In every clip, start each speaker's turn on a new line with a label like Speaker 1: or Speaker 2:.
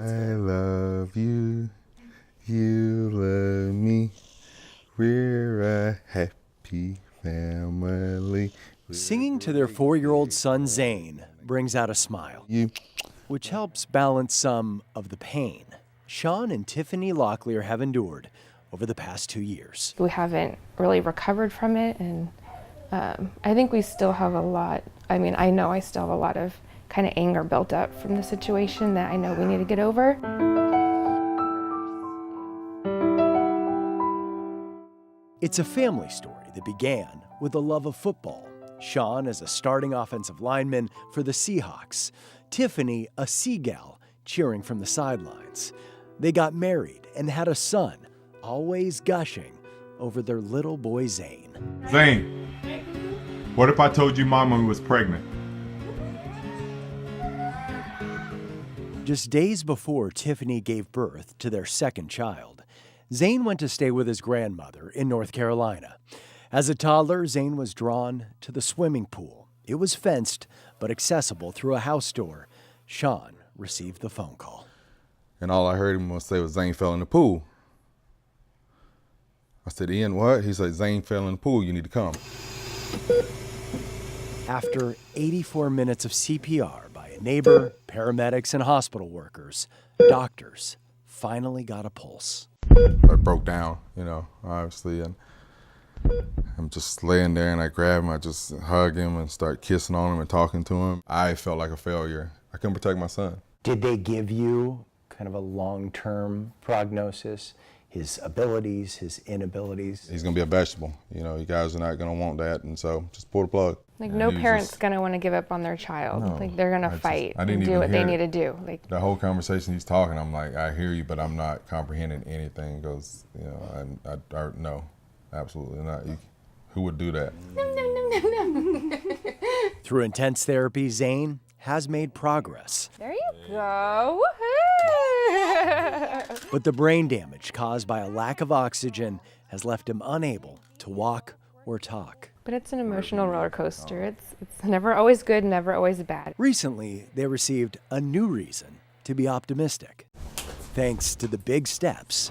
Speaker 1: I love you, you love me, we're a happy family.
Speaker 2: Singing to their 4-year-old son, Zane, brings out a smile, which helps balance some of the pain Sean and Tiffany Locklear have endured over the past 2 years.
Speaker 3: We haven't really recovered from it, and I think we still have a lot, I know I still have a lot of kind of anger built up from the situation that I know we need to get over.
Speaker 2: It's a family story that began with a love of football. Sean as a starting offensive lineman for the Seahawks, Tiffany a Seagal cheering from the sidelines. They got married and had a son, always gushing over their little boy Zane.
Speaker 4: Zane, what if I told you Mama was pregnant?
Speaker 2: Just days before Tiffany gave birth to their second child, Zane went to stay with his grandmother in North Carolina. As a toddler, Zane was drawn to the swimming pool. It was fenced, but accessible through a house door. Sean received the phone call.
Speaker 1: And all I heard him say was Zane fell in the pool. I said, Ian, what? He said, Zane fell in the pool, you need to come.
Speaker 2: After 84 minutes of CPR by a neighbor, paramedics, and hospital workers, doctors finally got a pulse.
Speaker 1: I broke down, obviously, and I'm just laying there, and I grab him, I just hug him and start kissing on him and talking to him. I felt like a failure. I couldn't protect my son.
Speaker 2: Did they give you kind of a long-term prognosis? His abilities, his inabilities?
Speaker 1: He's gonna be a vegetable. You guys are not gonna want that, and so just pull the plug.
Speaker 3: No parent's gonna want to give up on their child. No, they're gonna fight and do what they need to do.
Speaker 1: The whole conversation he's talking, I'm like, I hear you, but I'm not comprehending anything. Because I no, absolutely not. Who would do that?
Speaker 2: Through intense therapy, Zane has made progress.
Speaker 3: There you go.
Speaker 2: But the brain damage caused by a lack of oxygen has left him unable to walk or talk.
Speaker 3: But it's an emotional roller coaster. It's never always good, never always bad.
Speaker 2: Recently, they received a new reason to be optimistic, thanks to the big steps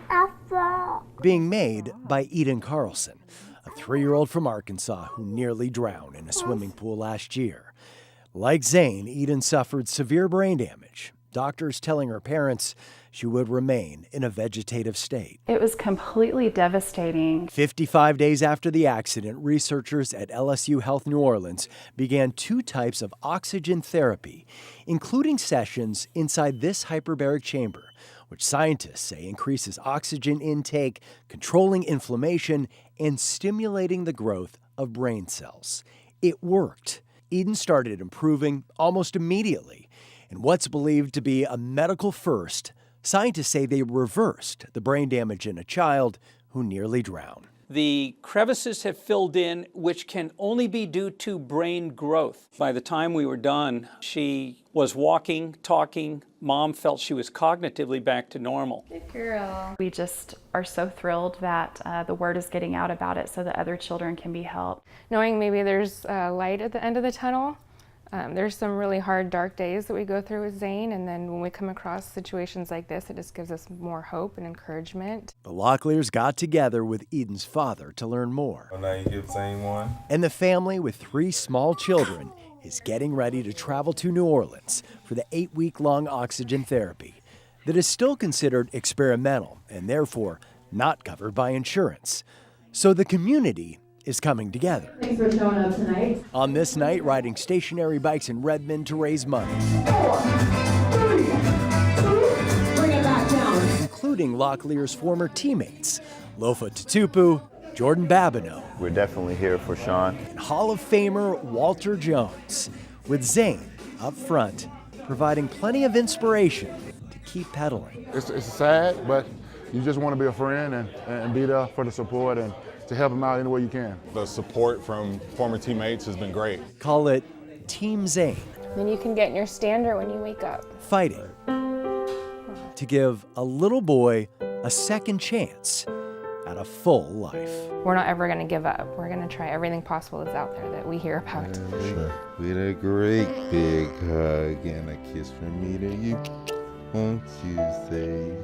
Speaker 2: being made by Eden Carlson, a 3-year-old from Arkansas who nearly drowned in a swimming pool last year. Like Zane, Eden suffered severe brain damage. Doctors telling her parents she would remain in a vegetative state.
Speaker 5: It was completely devastating.
Speaker 2: 55 days after the accident, researchers at LSU Health New Orleans began 2 types of oxygen therapy, including sessions inside this hyperbaric chamber, which scientists say increases oxygen intake, controlling inflammation, and stimulating the growth of brain cells. It worked. Eden started improving almost immediately. In what's believed to be a medical first, scientists say they reversed the brain damage in a child who nearly drowned.
Speaker 6: The crevices have filled in, which can only be due to brain growth. By the time we were done, she was walking, talking. Mom felt she was cognitively back to normal.
Speaker 3: Good girl.
Speaker 5: We just are so thrilled that the word is getting out about it so that other children can be helped.
Speaker 3: Knowing maybe there's light at the end of the tunnel. There's some really hard, dark days that we go through with Zane, and then when we come across situations like this, it just gives us more hope and encouragement.
Speaker 2: The Locklears got together with Eden's father to learn more.
Speaker 1: Well, now you give Zane one.
Speaker 2: And the family with 3 small children is getting ready to travel to New Orleans for the 8-week-long oxygen therapy that is still considered experimental and therefore not covered by insurance. So the community is coming together.
Speaker 7: Thanks for showing up tonight.
Speaker 2: On this night, riding stationary bikes in Redmond to raise money.
Speaker 7: 4, 3, 2, bring it back down.
Speaker 2: Including Locklear's former teammates, Lofa Tutupu, Jordan Babineau.
Speaker 8: We're definitely here for Sean.
Speaker 2: And Hall of Famer Walter Jones, with Zane up front, providing plenty of inspiration to keep pedaling.
Speaker 9: It's sad, but you just want to be a friend and be there for the support and to help them out any way you can.
Speaker 4: The support from former teammates has been great.
Speaker 2: Call it Team Zane.
Speaker 3: Then you can get in your stander when you wake up.
Speaker 2: Fighting to give a little boy a second chance at a full life.
Speaker 3: We're not ever going to give up. We're going to try everything possible that's out there that we hear about.
Speaker 1: Sure. With a great big hug and a kiss from me to you.
Speaker 8: Won't you say